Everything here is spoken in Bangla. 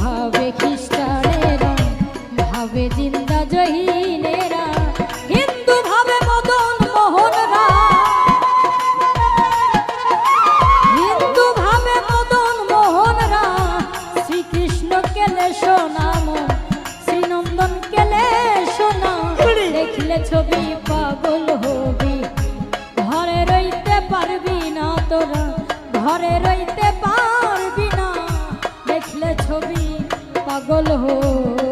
ভাবে খ্রিস্টানেরা, ভাবে জিন্দা জহিনেরা, হিন্দু ভাবে মদন মোহনরা, হিন্দু ভাবে মদন মোহনরা, শ্রীকৃষ্ণ কেলে সোনাম, শ্রীনন্দন কেলে সোনা, দেখলে ছবি পাগল হবি, ঘরে রইতে পারবি না তোরা, ঘরে রইতে পারবি না, দেখলে ছবি পাগল হবি।